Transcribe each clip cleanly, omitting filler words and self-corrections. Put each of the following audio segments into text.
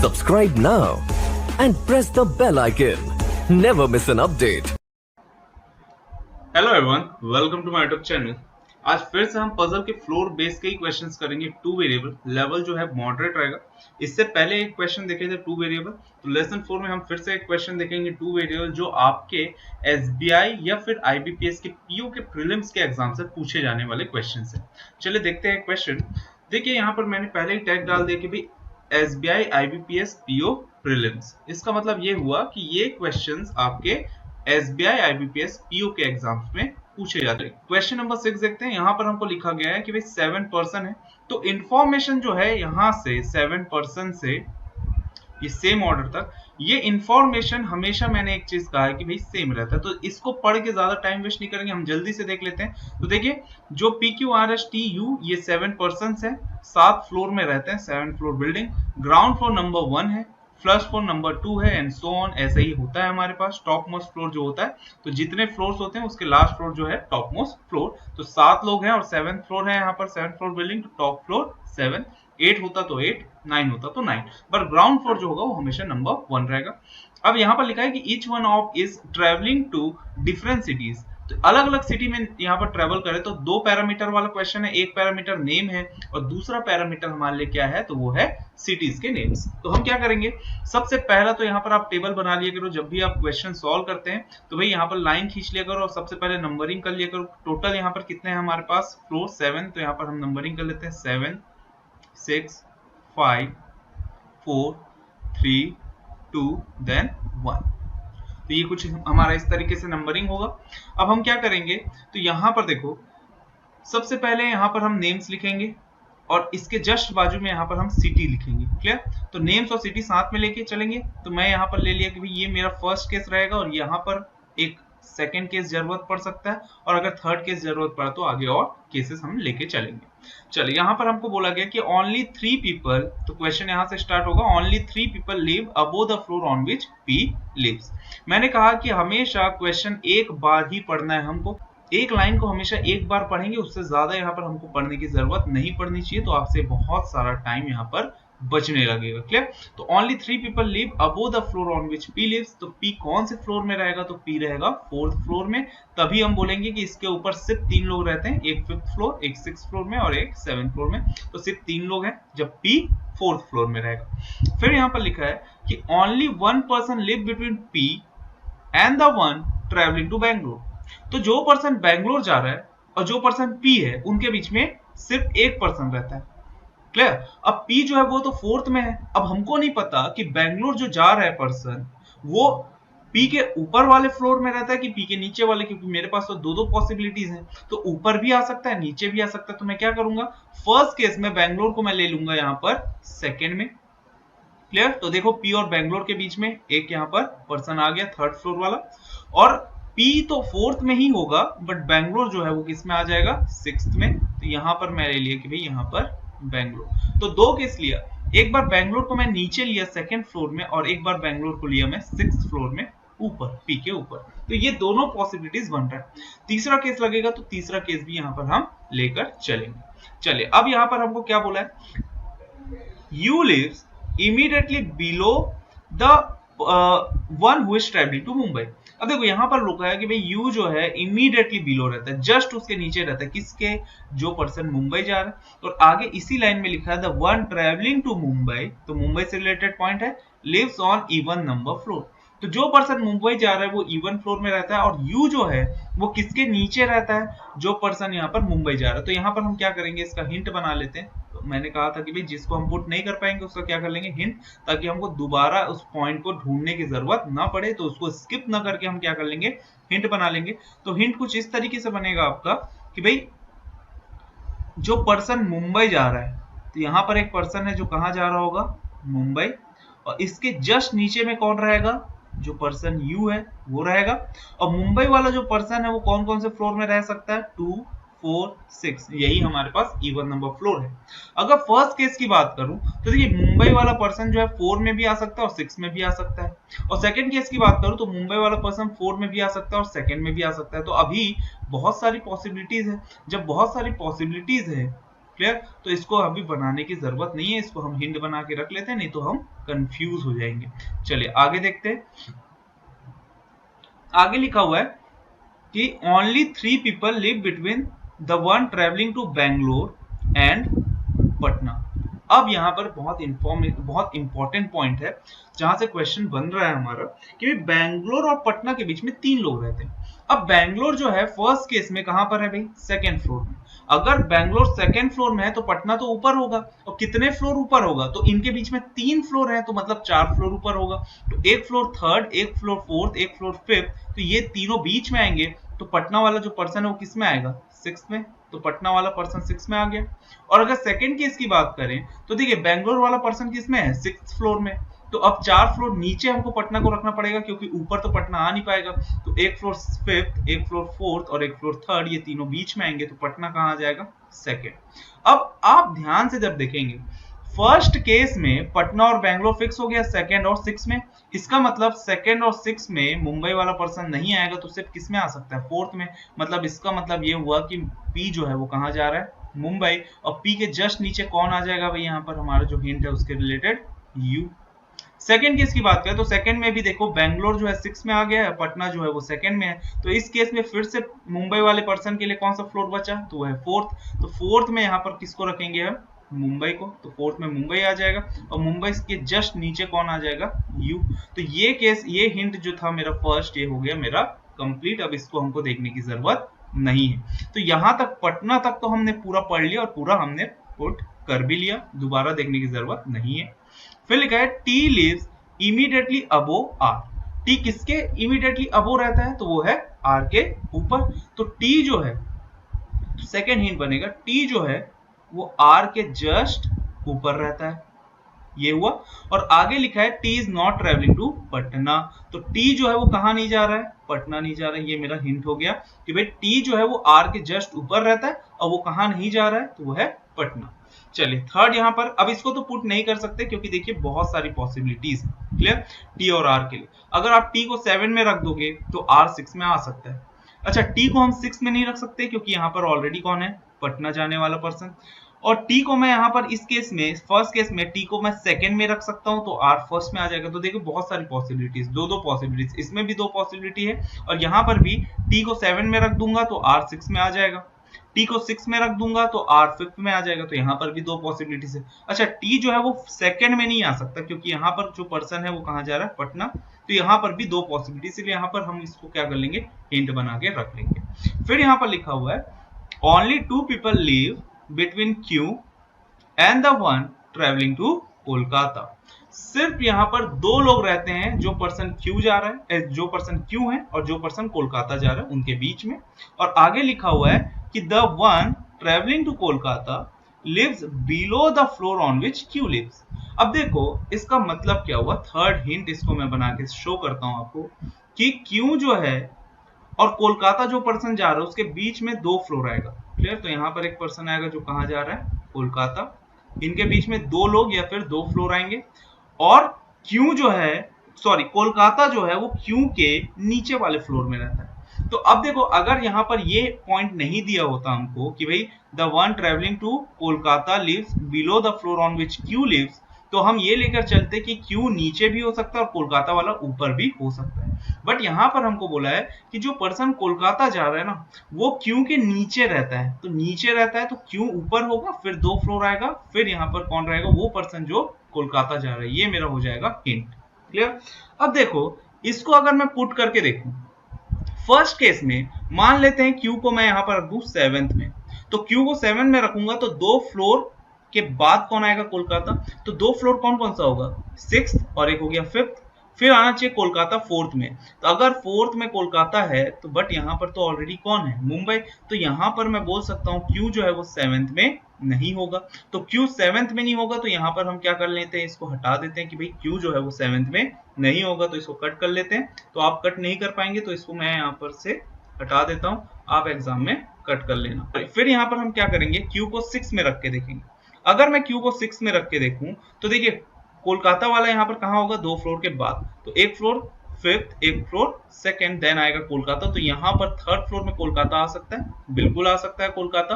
Subscribe now and press the bell icon. Never miss an update. Hello everyone, welcome to my YouTube channel. आज फिर से हम puzzle के floor base के ही क्वेश्चंस करेंगे। टू वेरिएबल लेवल जो है मॉडरेट रहेगा। इससे पहले एक क्वेश्चन देखे थे टू वेरिएबल, तो लेसन 4 में हम फिर से एक क्वेश्चन देखेंगे टू वेरिएबल जो आपके एसबीआई या फिर आईबीपीएस के पीओ के प्रीलिम्स के एग्जाम से पूछे जाने वाले क्वेश्चन है। चलिए देखते हैं क्वेश्चन। देखिए यहाँ पर मैंने पहले ही टैग डाल दिया कि भाई एसबीआई आईबीपीएस पीओ प्रीलिम्स। इसका मतलब ये हुआ कि ये क्वेश्चंस आपके एसबीआई आईबीपीएस पीओ के एग्जाम्स में पूछे जाते हैं। क्वेश्चन नंबर 6 देखते हैं। यहाँ पर हमको लिखा गया है कि भाई 7% है, तो इंफॉर्मेशन जो है यहाँ से 7% से ये सेम ऑर्डर तक, ये इंफॉर्मेशन हमेशा मैंने एक चीज कहा है कि भाई सेम रहता है। तो इसको पढ़ के ज्यादा टाइम वेस्ट नहीं करेंगे, हम जल्दी से देख लेते हैं। तो देखिए जो PQRSTU ये 7% है, 7 फ्लोर में रहते हैं, 7 floor building. Ground floor number 1 है, फर्स्ट फ्लोर नंबर 2 है एंड सो ऑन। ऐसा ही होता है हमारे पास। टॉप मोस्ट फ्लोर जो होता है, तो जितने फ्लोर्स होते हैं उसके लास्ट फ्लोर जो है टॉप मोस्ट फ्लोर। तो 7 लोग हैं और 7th फ्लोर है यहाँ पर, 7th फ्लोर बिल्डिंग, तो टॉप फ्लोर 7, 8 होता तो 8, 9 होता तो 9, पर ग्राउंड फ्लोर जो होगा वो हमेशा नंबर 1 रहेगा। अब यहाँ पर लिखा है कि each one of is travelling to different cities, तो अलग अलग सिटी में यहाँ पर ट्रेवल करे। तो 2 पैरामीटर वाला क्वेश्चन है, एक पैरामीटर नेम है और दूसरा पैरामीटर हमारे लिए क्या है, तो वो है सिटीज के नेम्स। तो हम क्या करेंगे, सबसे पहला तो यहाँ पर आप टेबल बना लिया करो। जब भी आप क्वेश्चन सॉल्व करते हैं तो भाई यहाँ पर लाइन खींच लिया करो और सबसे पहले नंबरिंग कर लिया करो। टोटल यहाँ पर कितने हैं हमारे पास फ्लोर 7, तो यहाँ पर हम नंबरिंग कर लेते हैं 7, 6, 5, 4, 3, 2, देन 1। तो ये कुछ हमारा इस तरीके से नंबरिंग होगा। अब हम क्या करेंगे, तो यहाँ पर देखो सबसे पहले यहाँ पर हम नेम्स लिखेंगे और इसके जस्ट बाजू में यहाँ पर हम सिटी लिखेंगे। क्लियर? तो नेम्स और सिटी साथ में लेके चलेंगे। तो मैं यहाँ पर ले लिया कि भाई ये मेरा फर्स्ट केस रहेगा और यहाँ पर एक सेकेंड केस जरूरत पड़ सकता है, और अगर थर्ड केस जरूरत पड़ा तो आगे और केसेस हम लेके चलेंगे। चलिए यहाँ पर हमको बोला गया कि ओनली 3 पीपल, तो क्वेश्चन यहाँ से स्टार्ट होगा, only 3 people live above the floor on which P lives. मैंने कहा कि हमेशा क्वेश्चन एक बार ही पढ़ना है हमको, एक लाइन को हमेशा एक बार पढ़ेंगे, उससे ज्यादा यहाँ पर हमको पढ़ने की जरूरत नहीं पड़नी चाहिए। तो आपसे बहुत सारा टाइम यहाँ पर बचने लगेगा। क्लियर? तो only 3 people live above the floor on which P lives, तो P कौन से फ्लोर में रहेगा, तो P रहेगा 4th फ्लोर में। तभी हम बोलेंगे कि इसके ऊपर सिर्फ 3 लोग रहते हैं, एक 5th फ्लोर, एक 6th फ्लोर में और एक 7th फ्लोर में। तो सिर्फ 3 लोग हैं जब P 4th फ्लोर में रहेगा। फिर यहाँ पर लिखा है कि only 1 person live between P and the one travelling to Bangalore, तो जो पर्सन बैंगलोर जा रहा है और जो पर्सन P है उनके बीच में सिर्फ एक पर्सन रहता है। क्लियर? अब P जो है वो तो 4th में है। अब हमको नहीं पता कि बैंगलोर जो जा रहा है पर्सन वो P के ऊपर वाले फ्लोर में रहता है कि P के नीचे वाले, क्योंकि मेरे पास तो दो पॉसिबिलिटीज हैं। तो ऊपर भी आ सकता है, नीचे भी आ सकता है। तो मैं क्या करूंगा, फर्स्ट केस में बैंगलोर को मैं ले लूंगा यहाँ पर सेकेंड में। क्लियर? तो देखो P और बैंगलोर के बीच में एक यहाँ पर पर्सन आ गया 3rd फ्लोर वाला, और P तो 4th में ही होगा बट बैंगलोर जो है वो किस में आ जाएगा, 6th में। तो यहाँ पर मैं ले लिया कि भाई यहाँ पर बैंगलोर। तो 2 केस लिया, एक बार बैंगलोर को मैं नीचे लिया 2nd फ्लोर में और एक बार बैंगलोर को लिया मैं 6th फ्लोर में ऊपर, P के ऊपर। तो ये दोनों पॉसिबिलिटीज बन रहा है। तीसरा केस लगेगा तो तीसरा केस भी यहाँ पर हम लेकर चलेंगे। चलिए अब यहाँ पर हमको क्या बोला है, U lives immediately below the one who is travelling to Mumbai. अब देखो यहाँ पर लिखा है कि भाई यू जो है इमीडिएटली बिलो रहता है, जस्ट उसके नीचे रहता है, किसके, जो पर्सन मुंबई जा रहा है। और आगे इसी लाइन में लिखा है the one travelling to Mumbai, तो मुंबई से रिलेटेड पॉइंट है, lives on even number floor. तो जो पर्सन मुंबई जा रहा है वो इवन फ्लोर में रहता है और यू जो है वो किसके नीचे रहता है, जो पर्सन यहाँ पर मुंबई जा रहा है। तो यहाँ पर हम क्या करेंगे, इसका हिंट बना लेते हैं। तो मैंने कहा था कि भाई जिसको हम पुट नहीं कर पाएंगे उसका क्या कर लेंगे, हिंट, ताकि हमको दोबारा उस पॉइंट को ढूंढने की जरूरत ना पड़े। तो उसको स्किप ना करके हम क्या कर लेंगे, हिंट बना लेंगे। तो हिंट कुछ इस तरीके से बनेगा आपका कि भाई जो पर्सन मुंबई जा रहा है, तो यहाँ पर एक पर्सन है जो कहाँ जा रहा होगा, मुंबई, और इसके जस्ट नीचे में कौन रहेगा, जो पर्सन यू है वो रहेगा। और मुंबई वाला जो पर्सन है वो कौन कौन से फ्लोर में रह सकता है, 2, 4, 6, यही हमारे पास इवन नंबर फ्लोर है। अगर फर्स्ट केस की बात करूं तो देखिए मुंबई वाला पर्सन जो है 4 में भी आ सकता है और 6 में भी आ सकता है। और सेकंड केस की बात करूं तो मुंबई वाला पर्सन 4 में भी आ सकता है और सेकंड में भी आ सकता है। तो अभी बहुत सारी पॉसिबिलिटीज है। जब बहुत सारी पॉसिबिलिटीज है क्लियर? तो इसको अभी बनाने की जरूरत नहीं है, इसको हम हिंट बना के रख लेते हैं, नहीं तो हम कंफ्यूज हो जाएंगे। चलिए आगे देखते हैं। आगे लिखा हुआ है कि only 3 people live between the one travelling to Bangalore and Patna. अब यहाँ पर बहुत इंपॉर्टेंट पॉइंट है जहां से क्वेश्चन बन रहा है हमारा कि बैंगलोर और पटना के बीच में 3 लोग रहते हैं। अब बैंगलोर जो है फर्स्ट केस में कहां पर है भाई? सेकेंड फ्लोर में। अगर बैंगलोर सेकेंड फ्लोर में है तो पटना तो ऊपर होगा, और कितने फ्लोर ऊपर होगा? तो इनके बीच में 3 फ्लोर है, तो मतलब 4 फ्लोर ऊपर होगा। तो एक फ्लोर थर्ड, एक फ्लोर फोर्थ, एक फ्लोर फिफ्थ, तो ये तीनों बीच में आएंगे। तो पटना वाला जो पर्सन है वो किस में आएगा? 6 में। तो पटना वाला पर्सन 6 में आ गया। और अगर सेकंड केस की बात करें तो देखिए बैंगलोर वाला पर्सन किस में है? 6th फ्लोर में। तो अब 4 फ्लोर नीचे हमको पटना को रखना पड़ेगा, क्योंकि ऊपर तो पटना आ नहीं पाएगा। तो एक फ्लोर फिफ्थ, एक फ्लोर फोर्थ और एक फ्लोर थर्ड, ये तीनों बीच में आएंगे। तो पटना कहाँ आ जाएगा? सेकेंड। अब आप ध्यान से जब देखेंगे, फर्स्ट केस में पटना और बैंगलोर फिक्स हो गया सेकंड और 6 में। इसका मतलब सेकंड और 6 में मुंबई वाला पर्सन नहीं आएगा, तो सिर्फ किस में आ सकता है? 4th में। मतलब इसका मतलब ये हुआ कि पी जो है वो कहाँ जा रहा है? मुंबई। और पी के जस्ट नीचे कौन आ जाएगा भाई? यहाँ पर हमारा जो हिंट है उसके रिलेटेड यू। सेकंड केस की बात करें तो सेकंड में भी देखो बैंगलोर जो है 6 में आ गया है, पटना जो है वो सेकंड में है। तो इस केस में फिर से मुंबई वाले पर्सन के लिए कौन सा फ्लोर बचा? तो वो है 4th। तो 4th में यहाँ पर किसको रखेंगे हम? मुंबई को। तो 4th में मुंबई आ जाएगा, और मुंबई के जस्ट नीचे कौन आ जाएगा? यू। तो ये केस, ये हिंट जो था मेरा फर्स्ट, ये हो गया मेरा कंप्लीट। अब इसको हमको देखने की जरूरत नहीं है। तो यहां तक पटना तक तो हमने पूरा पढ़ लिया और पूरा हमने पुट कर भी लिया, दोबारा देखने की जरूरत नहीं है। फिर लिखा है T lives immediately above R. T किसके इमीडिएटली अबोव रहता है? तो वो है आर के ऊपर। तो टी जो है, सेकेंड हिंट बनेगा, टी जो है वो आर के जस्ट ऊपर रहता है, ये हुआ। और आगे लिखा है T is not travelling to Patna. तो टी जो है वो कहां नहीं जा रहा है? पटना नहीं जा रहा है। ये मेरा हिंट हो गया कि भाई टी जो है वो आर के जस्ट ऊपर रहता है, और वो कहां नहीं जा रहा है? तो वो है पटना। चलिए थर्ड यहां पर, अब इसको तो पुट नहीं कर सकते क्योंकि देखिए बहुत सारी पॉसिबिलिटीज। क्लियर? टी और आर के लिए अगर आप टी को 7 में रख दोगे तो आर 6 में आ सकता है। अच्छा, टी को हम 6 में नहीं रख सकते क्योंकि यहाँ पर ऑलरेडी कौन है? पटना जाने वाला पर्सन। और टी को मैं यहाँ पर इस केस में, फर्स्ट केस में टी को मैं सेकंड में रख सकता हूँ, तो आर फर्स्ट में आ जाएगा। तो देखो बहुत सारी पॉसिबिलिटीज, दो पॉसिबिलिटीज, इसमें भी 2 पॉसिबिलिटी है, और यहाँ पर भी टी को 7 में रख दूंगा तो आर 6 में आ जाएगा। टी को 6 में रख दूंगा तो आर 5th में आ जाएगा। तो यहाँ पर भी 2 पॉसिबिलिटीज है। अच्छा, टी जो है वो सेकंड में नहीं आ सकता क्योंकि यहाँ पर जो पर्सन है वो कहाँ जा रहा है? पटना। तो यहाँ पर भी 2 पॉसिबिलिटी, इसलिए यहाँ पर हम इसको क्या कर लेंगे? हिंट बना के रख लेंगे। फिर यहाँ पर लिखा हुआ है only 2 people live between Q and the one travelling to Kolkata. सिर्फ यहाँ पर 2 लोग रहते हैं, जो पर्सन क्यू जा रहा है, जो पर्सन क्यू है और जो पर्सन कोलकाता जा रहा है, उनके बीच में। और आगे लिखा हुआ है कि the one travelling to Kolkata lives below the floor on which Q lives. अब देखो इसका मतलब क्या हुआ? थर्ड हिंट इसको मैं बना के शो करता हूं आपको कि क्यू जो है और कोलकाता जो पर्सन जा रहा है उसके बीच में 2 फ्लोर आएगा। क्लियर? तो यहाँ पर एक पर्सन आएगा जो कहाँ जा रहा है? कोलकाता। इनके बीच में 2 लोग या फिर 2 फ्लोर आएंगे। और क्यू जो है, सॉरी, कोलकाता जो है वो क्यू के नीचे वाले फ्लोर में रहता है। तो अब देखो अगर यहाँ पर ये पॉइंट नहीं दिया होता हमको कि भाई the one travelling to Kolkata lives below the floor on which Q lives, तो हम ये लेकर चलते कि क्यू नीचे भी हो सकता है और कोलकाता वाला ऊपर भी हो सकता है। बट यहाँ पर हमको बोला है कि जो पर्सन कोलकाता जा रहा है ना, वो क्यू के नीचे रहता है। तो नीचे रहता है तो क्यू ऊपर होगा, फिर 2 फ्लोर आएगा, फिर यहाँ पर कौन रहेगा? वो पर्सन जो कोलकाता जा रहा है। ये मेरा हो जाएगा हिंट। क्लियर? अब देखो इसको अगर मैं पुट करके देखूं, फर्स्ट केस में मान लेते हैं क्यू को मैं यहाँ पर रख दूं 7th में, तो क्यू को 7 में रखूंगा तो 2 फ्लोर के बाद कौन आएगा? कोलकाता। तो 2 फ्लोर कौन कौन सा होगा? 6th और एक हो गया 5th। फिर आना चाहिए कोलकाता 4th में। तो अगर 4th में कोलकाता है तो बट यहाँ पर तो ऑलरेडी कौन है? मुंबई। तो यहाँ पर मैं बोल सकता हूँ क्यू जो है वो 7th में नहीं होगा। तो क्यू 7th में नहीं होगा तो यहाँ पर हम क्या कर लेते हैं? इसको हटा देते हैं कि भाई क्यू जो है वो 7th में नहीं होगा, तो इसको कट कर लेते हैं। तो आप कट नहीं कर पाएंगे तो इसको मैं यहाँ पर से हटा देता हूँ, आप एग्जाम में कट कर लेना। फिर यहाँ पर हम क्या करेंगे? क्यू को 6 में रख के देखेंगे। अगर मैं क्यू को 6 में रख के देखूं तो देखिए कोलकाता वाला यहाँ पर कहाँ होगा? 2 फ्लोर के बाद। तो एक फ्लोर फिफ्थ एक फ्लोर सेकंड, देन आएगा कोलकाता। तो यहाँ पर थर्ड फ्लोर में कोलकाता आ सकता है, बिल्कुल आ सकता है कोलकाता।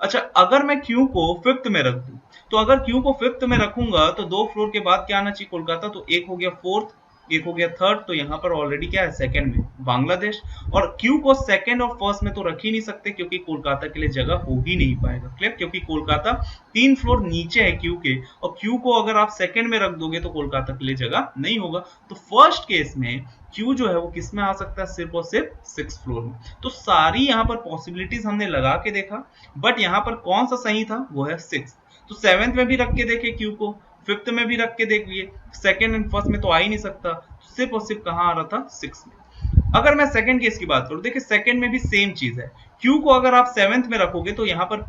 अच्छा, अगर मैं क्यू को फिफ्थ में रख दूं, तो अगर क्यू को फिफ्थ में रखूंगा तो 2 फ्लोर के बाद क्या आना चाहिए कोलकाता, तो एक हो गया फोर्थ, एक हो गया थर्ड, तो यहाँ पर ऑलरेडी क्या है सेकंड में बांग्लादेश। और क्यू को सेकंड और फर्स्ट में तो रख ही नहीं सकते क्योंकि कोलकाता के लिए जगह हो ही नहीं पाएगा। क्लियर, क्योंकि कोलकाता 3 फ्लोर नीचे है क्यू के, और क्यू को अगर आप सेकंड में रख दोगे तो कोलकाता के लिए जगह नहीं होगा। तो फर्स्ट केस में क्यू जो है वो किस में आ सकता है, सिर्फ और सिर्फ 6th फ्लोर में। तो सारी यहाँ पर पॉसिबिलिटीज हमने लगा के देखा, बट यहाँ पर कौन सा सही था, वो है 6th। तो 7th में भी रख के देखे क्यू को, 5th में भी रख के देखिए, सेकंड एंड फर्स्ट में तो आ ही नहीं सकता, तो सिर्फ और सिर्फ कहाँ आ रहा था, 6th में। अगर मैं सेकंड केस की बात करूं, देखिए सेकंड में भी सेम चीज है, क्यू को अगर आप 7th में रखोगे तो यहाँ पर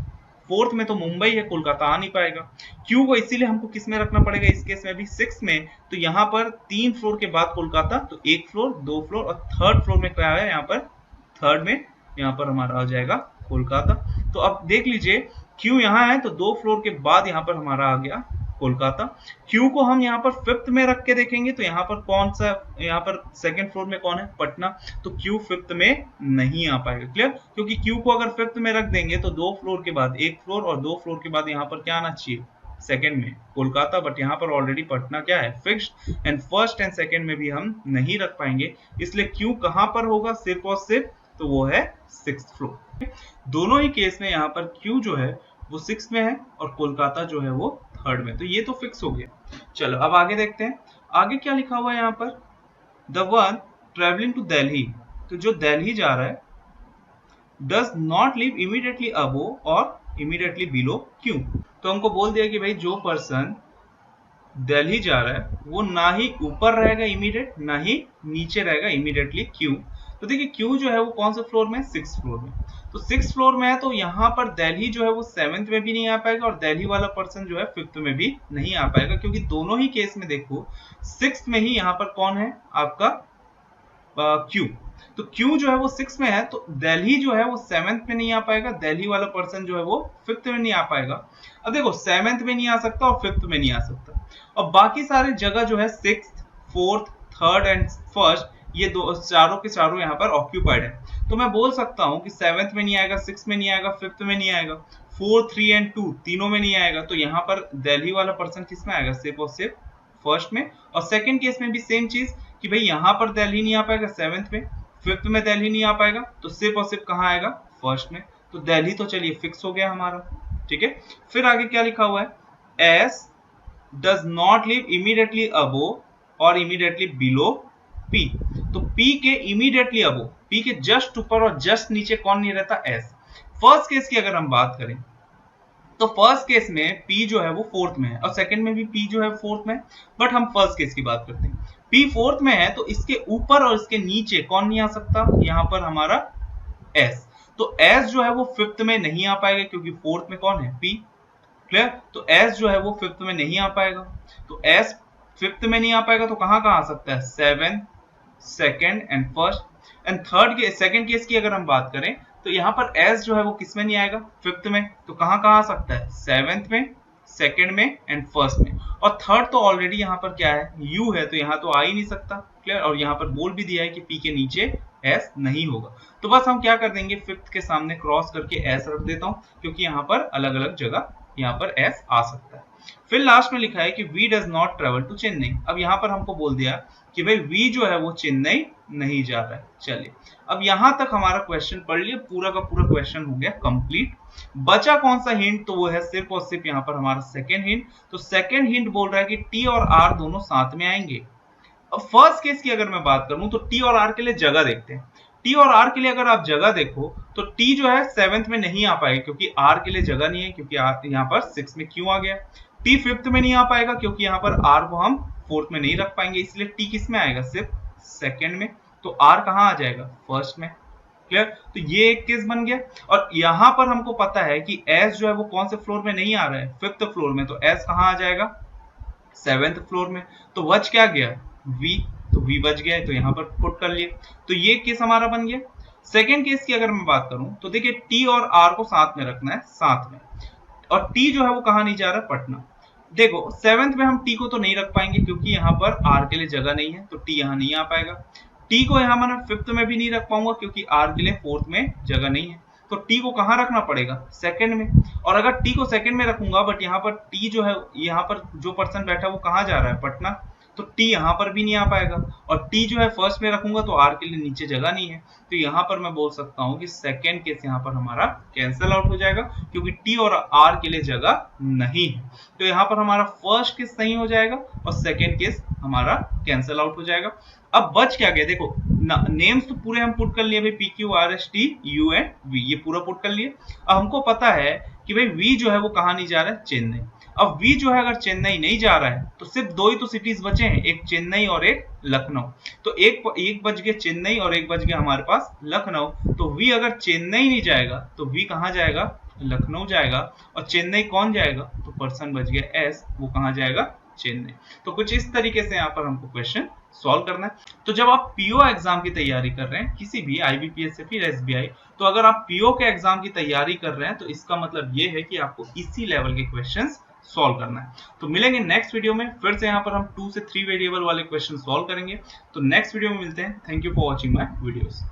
4th में तो मुंबई है, कोलकाता आ नहीं पाएगा। क्यू को इसीलिए हमको किस में रखना पड़ेगा, इस केस में भी 6 में, तो यहाँ पर 3 फ्लोर के बाद कोलकाता, तो 1 फ्लोर 2 फ्लोर और थर्ड फ्लोर में क्या है, यहाँ पर थर्ड में यहाँ पर हमारा आ जाएगा कोलकाता। तो अब देख लीजिए क्यू यहाँ है तो 2 फ्लोर के बाद यहाँ पर हमारा आ गया कोलकाता। क्यू को हम यहाँ पर 5th में रख के देखेंगे तो यहाँ पर कौन सा, यहाँ पर सेकंड फ्लोर में कौन है, पटना, तो क्यू 5th में नहीं आ पाएगा। क्लियर, क्योंकि क्यू को अगर 5th में रख देंगे तो 2 फ्लोर के बाद 1 फ्लोर और 2 फ्लोर के बाद यहाँ पर क्या आना चाहिए, सेकंड में कोलकाता, बट यहाँ पर ऑलरेडी पटना क्या है, fixed, and first and second में भी हम नहीं रख पाएंगे, इसलिए क्यू कहाँ पर होगा, सिर्फ और सिर्फ, तो वो है 6th फ्लोर। दोनों ही केस में यहाँ पर क्यू जो है वो 6 में है और कोलकाता जो है वो थर्ड में, तो ये तो फिक्स हो गया। चलो अब आगे देखते हैं, आगे क्या लिखा हुआ है यहाँ पर, the one travelling to Delhi, तो जो दिल्ली जा रहा है, does not live immediately above और इमीडिएटली बिलो क्यू। तो हमको बोल दिया कि भाई जो पर्सन दिल्ली जा रहा है वो ना ही ऊपर रहेगा इमीडिएट, ना ही नीचे रहेगा इमीडिएटली क्यू। तो देखिए क्यू जो है वो कौन से फ्लोर में, 6th फ्लोर में, तो 6th फ्लोर में है, तो यहाँ पर दिल्ली जो है वो 7th में भी नहीं आ पाएगा और दिल्ली वाला पर्सन जो है 5th में भी नहीं आ पाएगा, क्योंकि दोनों ही केस में देखो 6th में ही यहाँ पर कौन है आपका क्यू। तो क्यू जो है वो 6 में है, तो दिल्ली जो है वो 7th में नहीं आ पाएगा, दिल्ली वाला पर्सन जो है वो 5th में नहीं आ पाएगा। अब देखो 7th में नहीं आ सकता और 5th में नहीं आ सकता, और बाकी सारे जगह जो है 6th 4th 3rd and 1st, ये दो चारों के चारों यहाँ पर ऑक्यूपाइड है। तो मैं बोल सकता हूँ कि 7th में नहीं आएगा, 6th में नहीं आएगा, 5th में नहीं आएगा, 4 3 एंड 2 तीनों में नहीं आएगा, तो यहाँ पर दिल्ली वाला पर्सन किस में आएगा, सिर्फ और सिर्फ फर्स्ट में। और सेकंड केस में भी सेम चीज कि भाई यहाँ पर दिल्ली नहीं आ पाएगा 7th में, 5th में दिल्ली नहीं आ पाएगा, तो सिर्फ और सिर्फ कहाँ आएगा, फर्स्ट में। तो दिल्ली तो चलिए फिक्स हो गया हमारा, ठीक है। फिर आगे क्या लिखा हुआ है, S does not live immediately above और इमीडिएटली बिलो P। तो P के इमीडिएटली अबो, P के जस्ट ऊपर और जस्ट नीचे कौन नहीं रहता, S। फर्स्ट केस की अगर हम बात करें तो फर्स्ट केस में P जो है वो 4th में है और सेकंड में भी P जो है 4th में, बट हम फर्स्ट केस की बात करते हैं। P 4th में है तो इसके ऊपर और इसके नीचे कौन नहीं आ सकता, यहाँ पर हमारा S। तो S जो है वो 5th में नहीं आ पाएगा क्योंकि 4th में कौन है, P। क्लियर, तो S जो है वो 5th में नहीं आ पाएगा, तो S 5th में नहीं आ पाएगा, तो कहाँ कहाँ आ सकता है, 7th second and first and third के सेकेंड केस की अगर हम बात करें तो यहाँ पर S जो है वो किस में नहीं आएगा, 5th में, तो कहाँ कहाँ आ सकता है, 7th में, सेकेंड में एंड फर्स्ट में। और थर्ड तो ऑलरेडी यहाँ पर क्या है, U है, तो यहाँ तो आ ही नहीं सकता। क्लियर, और यहाँ पर बोल भी दिया है कि P के नीचे S नहीं होगा, तो बस हम क्या कर देंगे, 5th के सामने क्रॉस करके S रख देता हूँ क्योंकि यहाँ पर अलग अलग जगह यहाँ पर S आ सकता है। फिर लास्ट में लिखा है कि V does not travel to Chennai. अब यहाँ पर हमको बोल दिया कि भाई V जो है वो चेन्नई नहीं जा रहा है। चलिए अब यहाँ तक हमारा क्वेश्चन पढ़ लिया, पूरा का पूरा क्वेश्चन हो गया कंप्लीट। बचा कौन सा हिंट, तो वो है सिर्फ और सिर्फ यहाँ पर हमारा सेकेंड हिंट। तो सेकेंड हिंट बोल रहा है कि T और R दोनों साथ में आएंगे। अब फर्स्ट केस की अगर मैं बात करूं तो T और R के लिए जगह देखते हैं। T और R के लिए अगर आप जगह देखो तो T जो है 7th में नहीं आ पाएगा क्योंकि R के लिए जगह नहीं है, क्योंकि यहाँ पर 6 में क्यों आ गया। T 5th में नहीं आ पाएगा क्योंकि यहाँ पर R को हम 4th में नहीं रख पाएंगे, इसलिए T किस में आएगा, सिर्फ सेकेंड में। तो R कहाँ आ जाएगा, फर्स्ट में। क्लियर, तो ये एक केस बन गया। और यहाँ पर हमको पता है कि S जो है वो कौन से फ्लोर में नहीं आ रहा है, 5th फ्लोर में, तो S कहाँ आ जाएगा, 7th फ्लोर में। तो बच क्या गया, V, तो V बच गया है, तो यहाँ पर पुट कर लिए। तो ये केस हमारा बन गया। सेकेंड केस की अगर मैं बात करूं तो देखिए T और R को साथ में रखना है, साथ में, और T जो है वो कहाँ नहीं जा रहा है, पटना। देखो 7th में हम टी को तो नहीं रख पाएंगे क्योंकि यहाँ पर आर के लिए जगह नहीं है, तो टी यहाँ नहीं आ पाएगा। टी को यहाँ मैं 5th में भी नहीं रख पाऊंगा क्योंकि आर के लिए 4th में जगह नहीं है, तो टी को कहाँ रखना पड़ेगा, 2nd में। और अगर टी को 2nd में रखूंगा बट यहाँ पर टी जो है, यहाँ पर जो पर्सन बैठा है वो कहाँ जा रहा है, पटना, तो टी यहाँ पर भी नहीं आ पाएगा। और टी जो है 1st में रखूंगा तो आर के लिए नीचे जगह नहीं है, तो यहाँ पर मैं बोल सकता हूँ कि 2nd केस यहाँ पर हमारा कैंसिल आउट हो जाएगा क्योंकि टी और आर के लिए जगह नहीं है। तो यहाँ पर हमारा 1st केस सही हो जाएगा और 2nd केस हमारा कैंसिल आउट हो जाएगा। अब बच क्या गया, देखो नेम्स तो पूरे हम पुट कर लिए भाई, P Q R S T U N V, ये पूरा पुट कर लिए। अब हमको पता है कि भाई वी जो है वो कहाँ नहीं जा रहा है, चेन्नई। अब वी जो है अगर चेन्नई नहीं जा रहा है तो सिर्फ दो ही तो सिटीज बचे हैं, एक चेन्नई और एक लखनऊ। तो एक बच गया चेन्नई और एक बच गया हमारे पास लखनऊ। तो वी अगर चेन्नई नहीं जाएगा तो वी कहाँ जाएगा, लखनऊ जाएगा। और चेन्नई कौन जाएगा, तो पर्सन बच गया एस, वो कहाँ जाएगा, चेन्नई। तो कुछ इस तरीके से यहाँ पर हमको क्वेश्चन सॉल्व करना है। तो जब आप पीओ एग्जाम की तैयारी कर रहे हैं, किसी भी आईबीपीएस या फिर एसबीआई, तो अगर आप पीओ के एग्जाम की तैयारी कर रहे हैं तो इसका मतलब ये है कि आपको इसी लेवल के क्वेश्चंस सॉल्व करना है। तो मिलेंगे नेक्स्ट वीडियो में, फिर से यहाँ पर हम 2 से 3 वेरिएबल वाले क्वेश्चन सॉल्व करेंगे। तो नेक्स्ट वीडियो में मिलते हैं। Thank you for watching my videos.